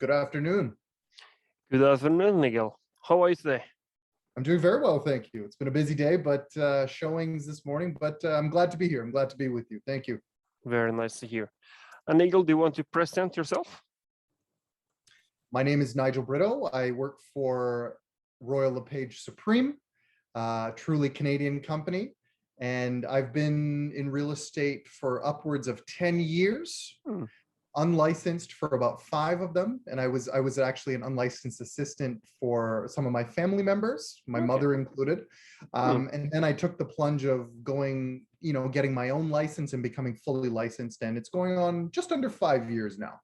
Good afternoon. Good afternoon, Nigel. How are you today? I'm doing very well, thank you. It's been a busy day, but showings this morning, but I'm glad to be here. I'm glad to be with you. Thank you. Very nice to hear. And Nigel, do you want to present yourself? My name is Nigel Britto. I work for Royal LePage Supreme, truly Canadian company. And I've been in real estate for upwards of 10 years. Unlicensed for about 5 of them, and I was actually an unlicensed assistant for some of my family members, my mother included. And then I took the plunge of going, getting my own license and becoming fully licensed, and it's going on just under 5 years now.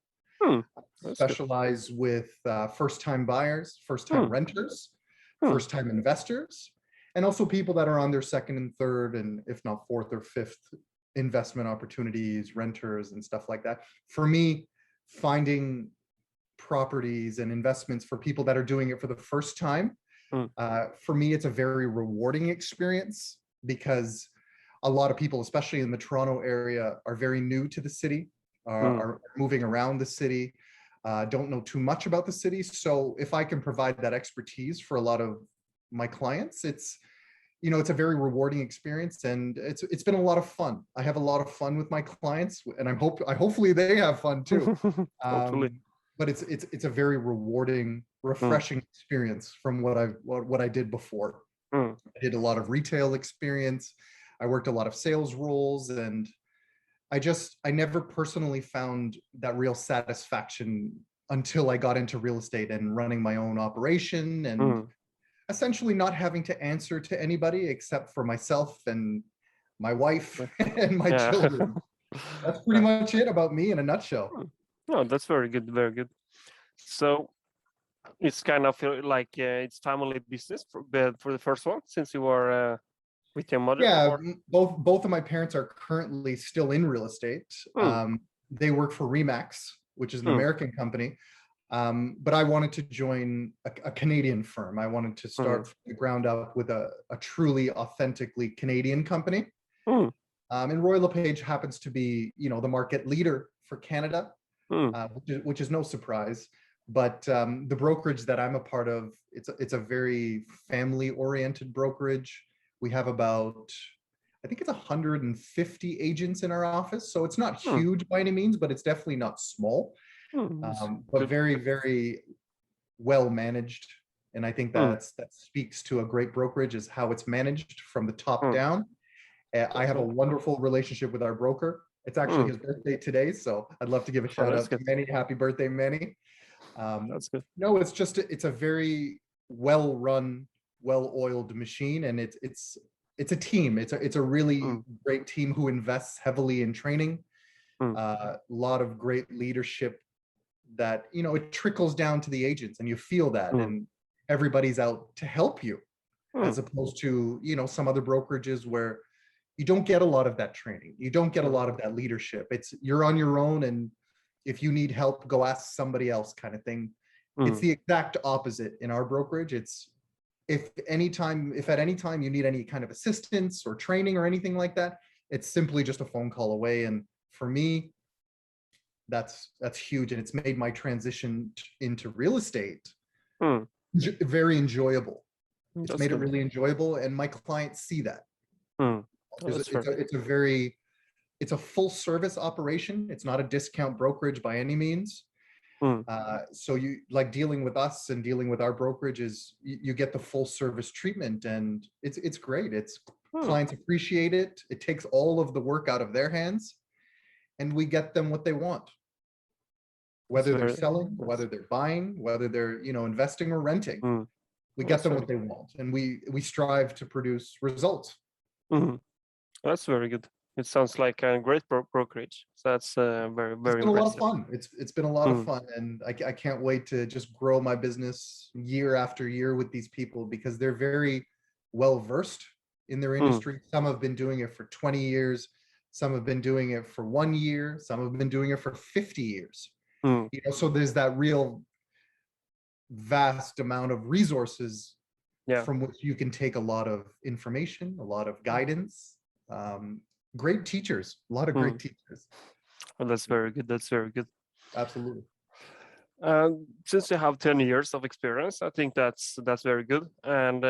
Specialize with first-time buyers, first-time renters, first-time investors, and also people that are on their second and third, and if not fourth or fifth investment opportunities, renters and stuff like that. For me, finding properties and investments for people that are doing it for the first time, for me, it's a very rewarding experience because a lot of people, especially in the Toronto area, are very new to the city, are moving around the city, don't know too much about the city. So if I can provide that expertise for a lot of my clients, it's a very rewarding experience, and it's been a lot of fun. I have a lot of fun with my clients, and hopefully they have fun too. But it's a very rewarding, refreshing experience from what I did before. I did a lot of retail experience. I worked a lot of sales roles, and I never personally found that real satisfaction until I got into real estate and running my own operation and essentially not having to answer to anybody except for myself and my wife and my children. That's pretty much it about me in a nutshell. No, that's very good, very good. So it's kind of like it's family business for the first one, since you were with your mother. Yeah, both of my parents are currently still in real estate. They work for Remax, which is an American company. But I wanted to join a Canadian firm. I wanted to start from the ground up with a truly authentically Canadian company. And Royal LePage happens to be, the market leader for Canada, which is no surprise. But the brokerage that I'm a part of, it's a very family-oriented brokerage. We have about, I think it's 150 agents in our office. So it's not huge by any means, but it's definitely not small. But very, very well managed. And I think that speaks to a great brokerage, is how it's managed from the top down. I have a wonderful relationship with our broker. It's actually his birthday today, so I'd love to give a shout out to Manny. Happy birthday, Manny. That's good. No, it's a very well run, well oiled machine, and it's a team. It's a really great team who invests heavily in training. A lot of great leadership that it trickles down to the agents, and you feel that, and everybody's out to help you, as opposed to some other brokerages where you don't get a lot of that training, you don't get a lot of that leadership. You're on your own, and if you need help, go ask somebody else, kind of thing. It's the exact opposite in our brokerage. It's if at any time you need any kind of assistance or training or anything like that, it's simply just a phone call away. And for me, that's huge, and it's made my transition into real estate very enjoyable. It's made it really enjoyable, and my clients see that. It's a full service operation. It's not a discount brokerage by any means. So you like dealing with us and dealing with our brokerage is you get the full service treatment, and it's great. Clients appreciate it. It takes all of the work out of their hands, and we get them what they want. Whether they're selling, whether they're buying, whether they're investing or renting, we get them what they want, and we strive to produce results. That's very good. It sounds like a great brokerage. So that's very, very. It's been a lot of fun. It's been a lot of fun, and I can't wait to just grow my business year after year with these people, because they're very well versed in their industry. Some have been doing it for 20 years. Some have been doing it for 1 year. Some have been doing it for 50 years. So there's that real vast amount of resources from which you can take a lot of information, a lot of guidance, great teachers, a lot of great teachers. Well, that's very good. That's very good. Absolutely. Since you have 10 years of experience, I think that's very good. And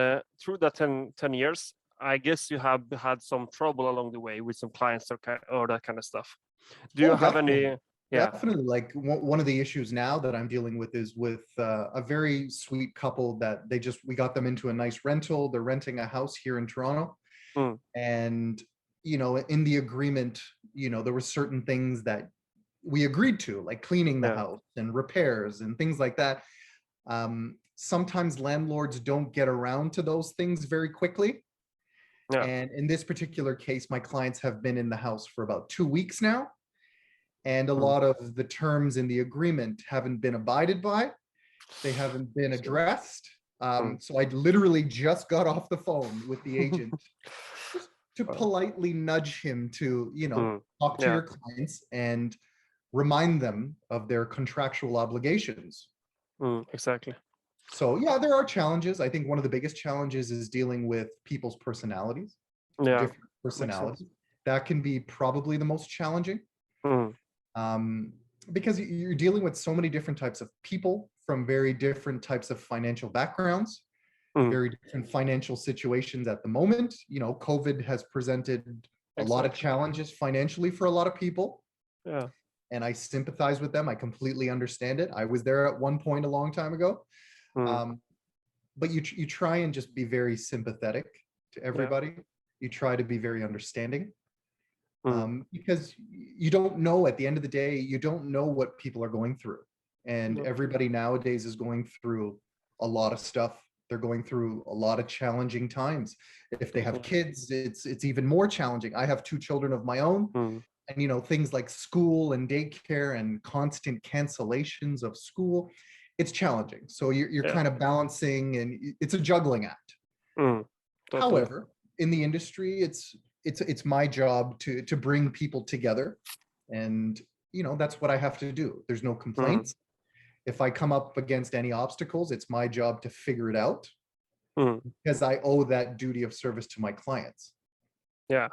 through that 10 years, I guess you have had some trouble along the way with some clients or that kind of stuff. Do you Oh, have definitely. any? Yeah. Definitely. Like one of the issues now that I'm dealing with is with a very sweet couple that we got them into a nice rental. They're renting a house here in Toronto. Mm, And, in the agreement, there were certain things that we agreed to, like cleaning the yeah. house and repairs and things like that. Sometimes landlords don't get around to those things very quickly. Yeah. And in this particular case, my clients have been in the house for about 2 weeks now. And a Mm, lot of the terms in the agreement haven't been abided by. They haven't been so, addressed. mm. So I literally just got off the phone with the agent just to Well, politely nudge him to, talk to yeah. your clients and remind them of their contractual obligations. Exactly. So yeah, there are challenges. I think one of the biggest challenges is dealing with people's personalities, Yeah. different Makes sense. personalities. That can be probably the most challenging, Mm, um, because you're dealing with so many different types of people from very different types of financial backgrounds, mm, very different financial situations at the moment. COVID has presented a lot of exactly. challenges financially for a lot of people, Yeah. and I sympathize with them. I completely understand it. I was there at one point a long time ago. Mm, Um, but you try and just be very sympathetic to yeah. everybody. You try to be very understanding, Mm, because you don't know, at the end of the day, you don't know what people are going through. And no. everybody nowadays is going through a lot of stuff. They're going through a lot of challenging times. If they have Definitely. kids, it's even more challenging. I have two children of my own, Mm, and things like school and daycare and constant cancellations of school, it's challenging. So you're yeah. kind of balancing, and it's a juggling act. Mm, totally. However, in the industry, it's my job to bring people together, and that's what I have to do. There's no Mm, complaints. If I come up against any obstacles, it's my job to figure it out, mm, because I owe that duty of service to my clients. yeah.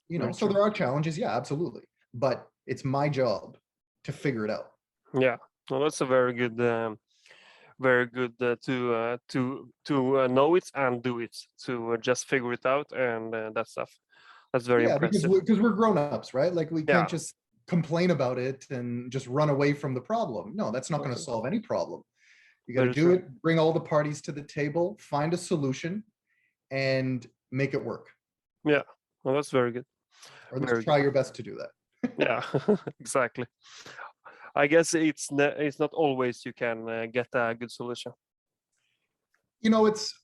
Very So true. there are challenges, yeah, absolutely, but it's my job to figure it out. Yeah. Well, that's a very good to know it and do it, to just figure it out and that stuff. That's very Yeah, because impressive. we're grown-ups, right? Like, we can't Yeah. just complain about it and just run away from the problem. No, that's not going to Totally. solve any problem. You got to Very do true. it, bring all the parties to the table, find a solution, and make it work, Yeah. Well, that's very good. or at least Very try good. your best to do that. Yeah. Exactly. I guess it's not always you can get a good solution.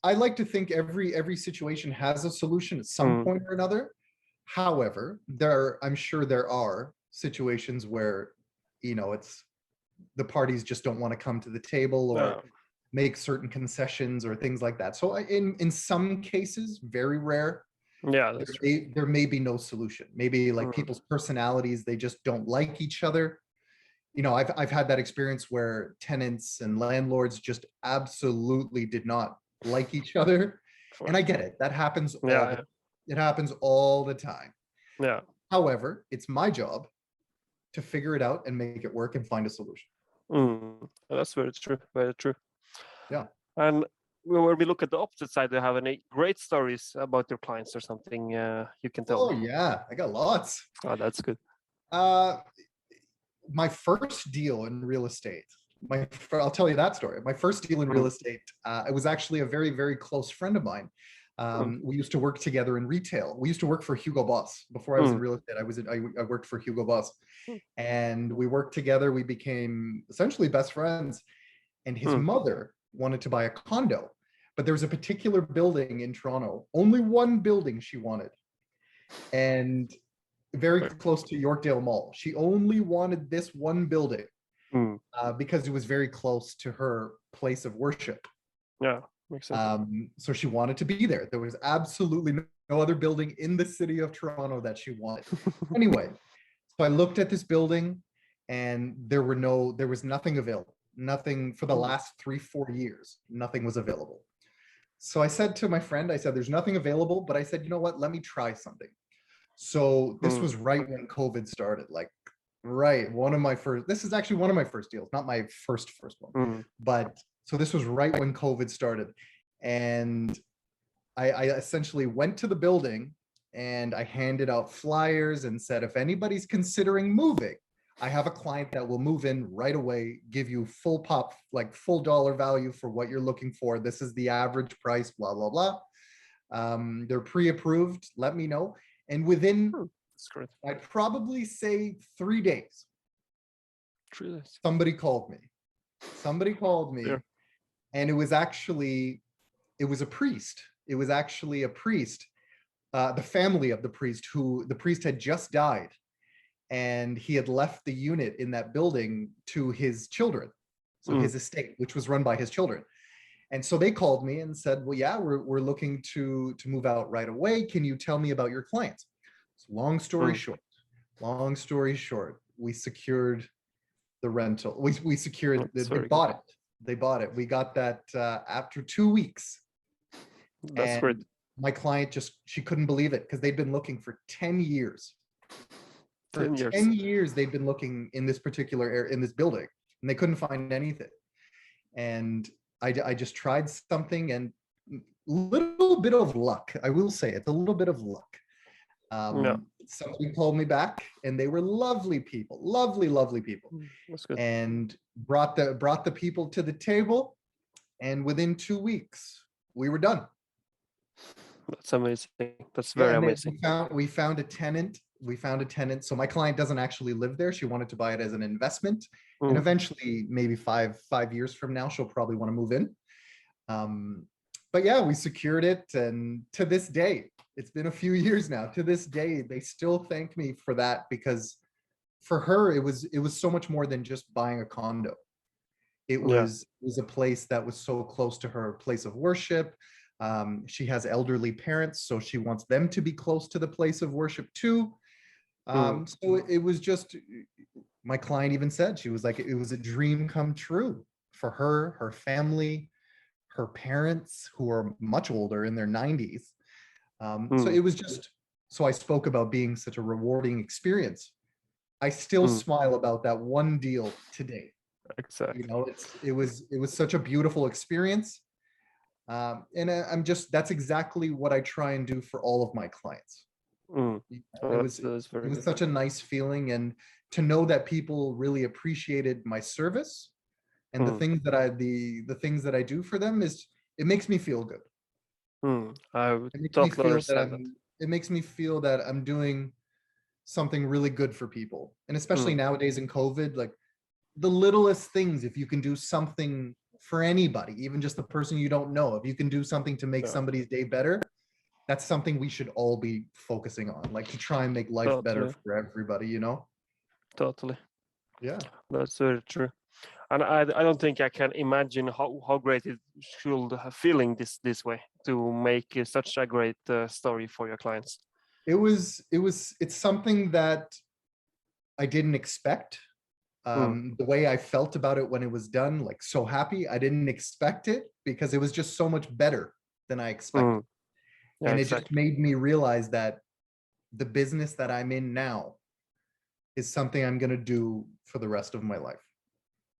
I like to think every situation has a solution at some Mm, point or another. However, I'm sure there are situations where, it's the parties just don't want to come to the table yeah. or make certain concessions or things like that. So in some cases, very rare, Yeah, that's true. there may be no solution. Maybe like Mm, people's personalities, they just don't like each other. I've had that experience where tenants and landlords just absolutely did not like each other. And I get it. That happens yeah, yeah, it happens all the time. yeah. However, it's my job to figure it out and make it work and find a solution. That's very true. Very true. Yeah. And when we look at the opposite side, do you have any great stories about your clients or something you can tell Oh me? yeah, I got lots. Oh, that's good. Uh, my first deal in real estate, I'll tell you that story. My first deal in real Mm, estate, it was actually a very, very close friend of mine. mm, We used to work together in retail. We used to work for Hugo Boss. Before I was in mm, real estate, I worked for Hugo Boss, mm, and we worked together. We became essentially best friends. And his mm. mother wanted to buy a condo, but there was a particular building in Toronto, only one building she wanted, and very Right. close to Yorkdale Mall. She only wanted this one building, Mm, because it was very close to her place of worship. yeah, makes sense. So she wanted to be there. There was absolutely no other building in the city of Toronto that she wanted. Anyway, so I looked at this building, and there was nothing available. Nothing for the Mm, last 3-4 years. Nothing was available. So I said to my friend, I said, "There's nothing available," but I said, "You know what? Let me try something." So this mm, was right when COVID started, like Right. One of my first, this is actually one of my first deals, not my first one. Mm, But so this was right when COVID started. And I essentially went to the building and I handed out flyers and said, if anybody's considering moving, I have a client that will move in right away, give you full pop, like full dollar value for what you're looking for. This is the average price, blah, blah, blah. They're pre-approved. Let me know. And within, that's great. I'd probably say 3 days, 3 days. somebody called me. Somebody called me, Yeah. and it was actually, it was a priest. It was actually a priest, the family of the priest, who the priest had just died, and he had left the unit in that building to his children. So Mm, his estate, which was run by his children. And so they called me and said, well, yeah, we're looking to move out right away. Can you tell me about your clients? So long story mm. short, we secured the rental. We secured, That's they very good. bought it. They bought it. We got that after 2 weeks. That's great. And my client just, she couldn't believe it because they'd been looking for 10 years. For 10 years. 10 years, they'd been looking in this particular area, in this building, and they couldn't find anything. And I just tried something, and little bit of luck. I will say it's a little bit of luck. Yeah. Somebody called me back, and they were lovely people, lovely people, That's good. and brought the people to the table. And within 2 weeks, we were done. That's amazing. That's Yeah, very and then amazing. we found a tenant. We found a tenant. So my client doesn't actually live there. She wanted to buy it as an investment, and Mm, eventually, maybe five years from now, she'll probably want to move in. But yeah, we secured it, and to this day, it's been a few years now. To this day, they still thank me for that, because for her, it was so much more than just buying a condo. yeah. It was a place that was so close to her place of worship. She has elderly parents, so she wants them to be close to the place of worship too. Mm, So it was just, my client even said, she was like, it was a dream come true for her, her family, her parents, who are much older, in their 90s. So mm, it was just, so I spoke about being such a rewarding experience. I still mm. smile about that one deal today. You Exactly. know, it was such a beautiful experience. And I'm just, that's exactly what I try and do for all of my clients. Mm. You know, Oh, that's it very was good. such a nice feeling, and to know that people really appreciated my service, and Mm, the things that I do for them, is, it makes me feel good. I would It makes me totally feel that understand that. I'm doing something really good for people. And especially Mm, nowadays in COVID, like, the littlest things, if you can do something for anybody, even just the person you don't know, if you can do something to make yeah, somebody's day better, that's something we should all be focusing on, like, to try and make life better totally, for everybody, you know? totally. Yeah. That's very true. And I don't think I can imagine how great it should feeling this way to make such a great story for your clients. It's something that I didn't expect. Mm, The way I felt about it when it was done, like, so happy, I didn't expect it, because it was just so much better than I expected. mm, yeah, And it just exactly. made me realize that the business that I'm in now is something I'm going to do for the rest of my life.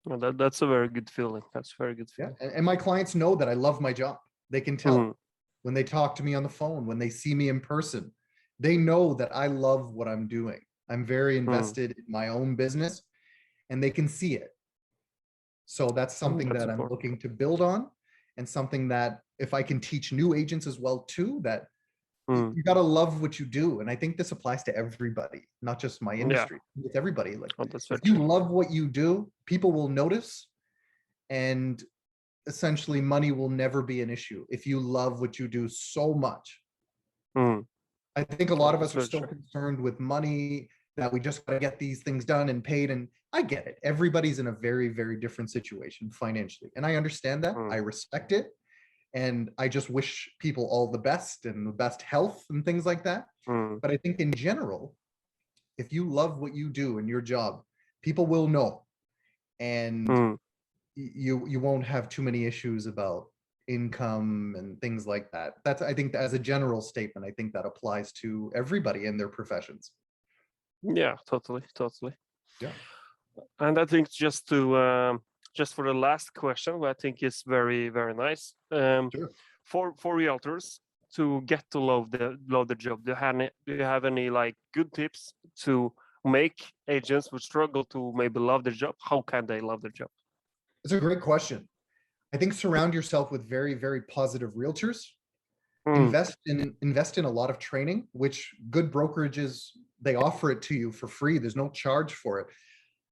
Well, that's a very good feeling. That's a very good Yeah. feeling. And my clients know that I love my job. They can Mm, tell when they talk to me on the phone, when they see me in person. They know that I love what I'm doing. I'm very mm, invested in my own business, and they can see it. So that's something that's that I'm important. looking to build on, and something that, if I can teach new agents as well too, that Mm, you got to love what you do. And I think this applies to everybody, not just my yeah, industry. It's everybody. Like, oh, that's if very you true. love what you do, people will notice, and essentially money will never be an issue if you love what you do so much. Mm, I think a oh, lot of that's us are very so true. concerned with money that we just got to get these things done and paid. And I get it. Everybody's in a very, very different situation financially. And I understand that. Mm, I respect it. And I just wish people all the best and the best health and things like that. mm, But I think in general, if you love what you do in your job, people will know. And mm. you won't have too many issues about income and things like that. That's, I think, as a general statement, I think that applies to everybody in their professions. Yeah, totally, totally. Yeah, And I think just for the last question, what I think is very, very nice, sure. for realtors to get to love the job. Do you have any like good tips to make agents who struggle to maybe love their job? How can they love their job? It's a great question. I think surround yourself with very, very positive realtors. Mm, Invest in a lot of training, which good brokerages, they offer it to you for free. There's no charge for it.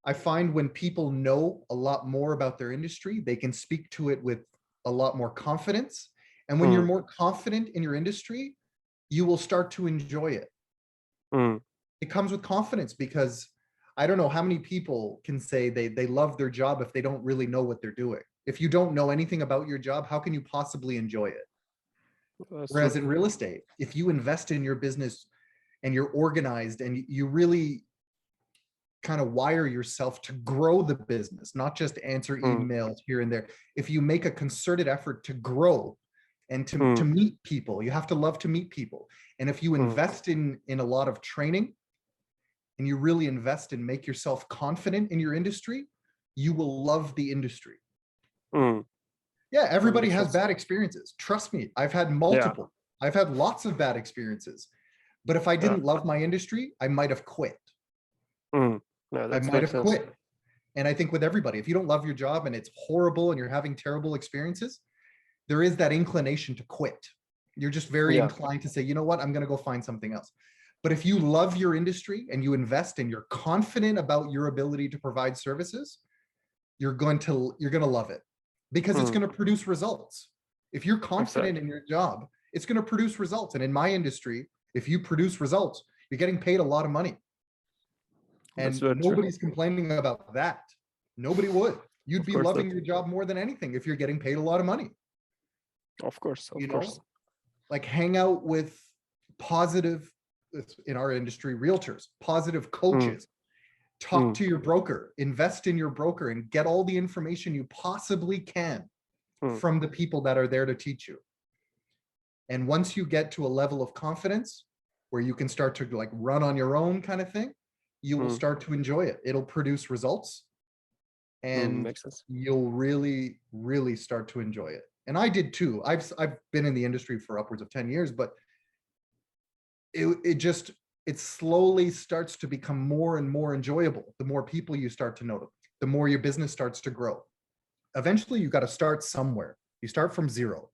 I find when people know a lot more about their industry, they can speak to it with a lot more confidence. And when you're mm, more confident in your industry, you will start to enjoy it. mm, It comes with confidence because I don't know how many people can say they love their job if they don't really know what they're doing. If you don't know anything about your job, how can you possibly enjoy it? that's true. Whereas in real estate, if you invest in your business and you're organized and you really kind of wire yourself to grow the business, not just answer Mm, emails here and there. If you make a concerted effort to grow and to mm, meet people, you have to love to meet people. And if you mm, invest in a lot of training and you really invest and make yourself confident in your industry, you will love the industry. mm. Yeah, That everybody makes has sense. bad experiences. Trust me, I've had Yeah, multiple. I've had lots of bad experiences. But if I yeah. didn't love my industry, I might have quit. Mm. Yeah, I that might makes have sense. quit. And I think with everybody, if you don't love your job and it's horrible and you're having terrible experiences, there is that inclination to quit. You're just very Yeah. inclined to say, you know what, I'm going to go find something else. But if you love your industry and you invest and you're confident about your ability to provide services, you're going to love it because it's Mm, going to produce results. If you're confident exactly. in your job, it's going to produce results. And in my industry, if you produce results, you're getting paid a lot of money. That's And very true. nobody's complaining about that. Nobody would. You'd Of be course loving not. your job more than anything if you're getting paid a lot of money. Of course, You of course. know, like hang out with positive, in our industry, realtors, positive Mm, coaches. Talk mm, to your broker, invest in your broker, and get all the information you possibly can mm, from the people that are there to teach you. And once you get to a level of confidence where you can start to like run on your own kind of thing, you will mm, start to enjoy it. It'll produce results and makes sense. you'll really, really start to enjoy it. And I did too. I've been in the industry for upwards of 10 years, but it slowly starts to become more and more enjoyable. The more people you start to know, the more your business starts to grow. Eventually, you got to start somewhere. You start from zero,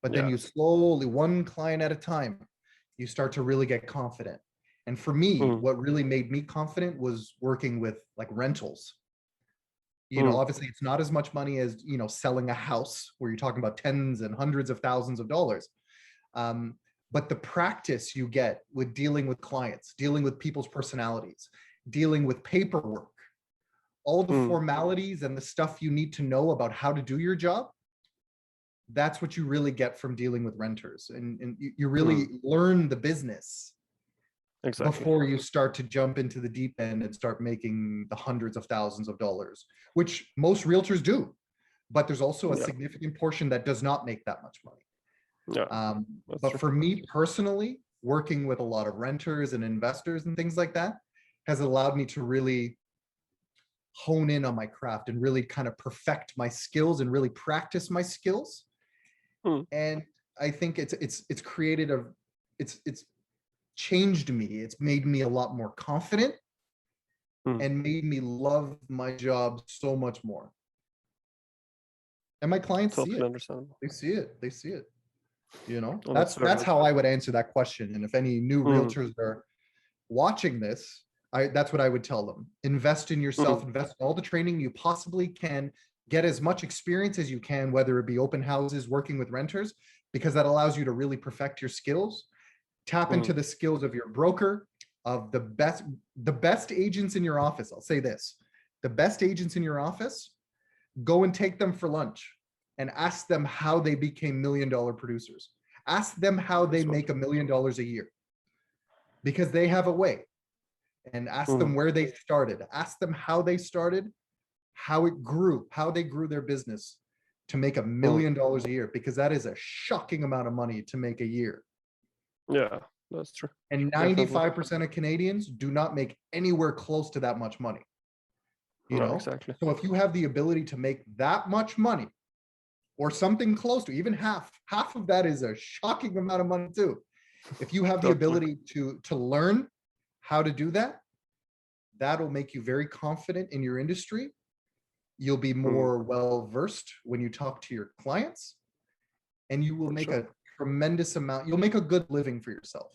but then Yeah. you slowly, one client at a time, you start to really get confident. And for me, Mm, what really made me confident was working with like rentals. mm, Obviously it's not as much money as, selling a house where you're talking about tens and hundreds of thousands of dollars. Um, but the practice you get with dealing with clients, dealing with people's personalities, dealing with paperwork, all the mm, formalities and the stuff you need to know about how to do your job, that's what you really get from dealing with renters. And you mm. really learn the business Exactly. before you start to jump into the deep end and start making the hundreds of thousands of dollars, which most realtors do. But there's also a Yeah. significant portion that does not make that much money. Yeah. That's But true. for me personally, working with a lot of renters and investors and things like that has allowed me to really hone in on my craft and really kind of perfect my skills and really practice my skills. Mm, And I think it's created it's changed me. It's made me a lot more confident mm. and made me love my job so much more. And my clients see Totally it. understandable. They see it. They see it. Oh, That's that's very that's good. how I would answer that question. And if any new Mm, realtors are watching this, that's what I would tell them. Invest in yourself, mm, invest in all the training you possibly can, get as much experience as you can, whether it be open houses, working with renters, because that allows you to really perfect your skills. Tap into mm, the skills of your broker, of the best agents in your office. I'll say this: the best agents in your office, go and take them for lunch and ask them how they became $1 million producers. Ask them how they that's right. make $1 million a year because they have a way. And ask them Mm, where they started. Ask them how they started, how it grew, how they grew their business to make $1 mm. million a year, because that is a shocking amount of money to make a year. Yeah, that's true. And Definitely. 95% of Canadians do not make anywhere close to that much money. you No, know? exactly. So if you have the ability to make that much money or something close to even half of that is a shocking amount of money too. If you have the Totally. ability to learn how to do that, that'll make you very confident in your industry. You'll be more well-versed when you talk to your clients, and you will For make sure. a tremendous amount. You'll make a good living for yourself.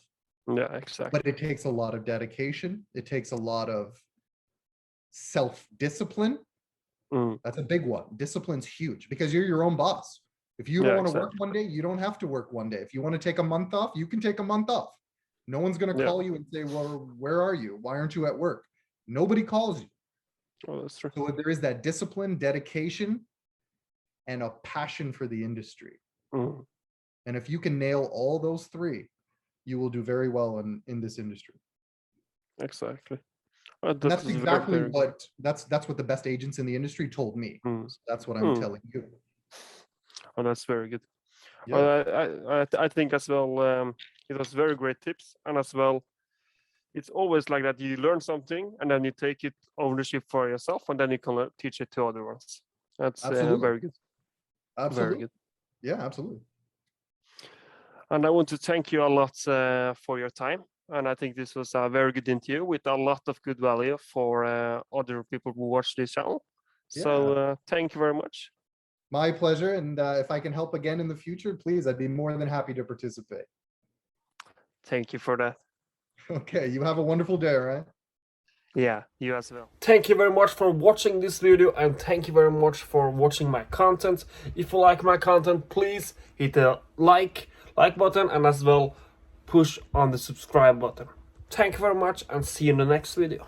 Yeah, But exactly. it takes a lot of dedication. It takes a lot of self-discipline. Mm. That's a big one. Discipline's huge because you're your own boss. If you don't Yeah, want to work exactly. one day, you don't have to work one day. If you want to take a month off, you can take a month off. No one's going to Yeah. call you and say, well, where are you? Why aren't you at work? Nobody calls you. Oh, that's true. So there is that discipline, dedication, and a passion for the industry. Mm. And if you can nail all those three, you will do very well in this industry. Exactly. And That that's is very, exactly very good. what that's what the best agents in the industry told me. Mm. So that's what I'm Mm. telling you. Oh, that's very good. Yeah, Well, I think as well, it was very great tips, and as well, it's always like that. You learn something, and then you take it ownership for yourself, and then you can teach it to other ones. That's absolutely. very good. Very Absolutely. good. Yeah, absolutely. And I want to thank you a lot for your time. And I think this was a very good interview with a lot of good value for other people who watch this channel. So Yeah, thank you very much. my pleasure. And if I can help again in the future, please, I'd be more than happy to participate. Thank you for that. Okay, you have a wonderful day, all right? Yeah, you as well. Thank you very much for watching this video, and thank you very much for watching my content. If you like my content, please hit the like button, and as well push on the subscribe button. Thank you very much, and see you in the next video.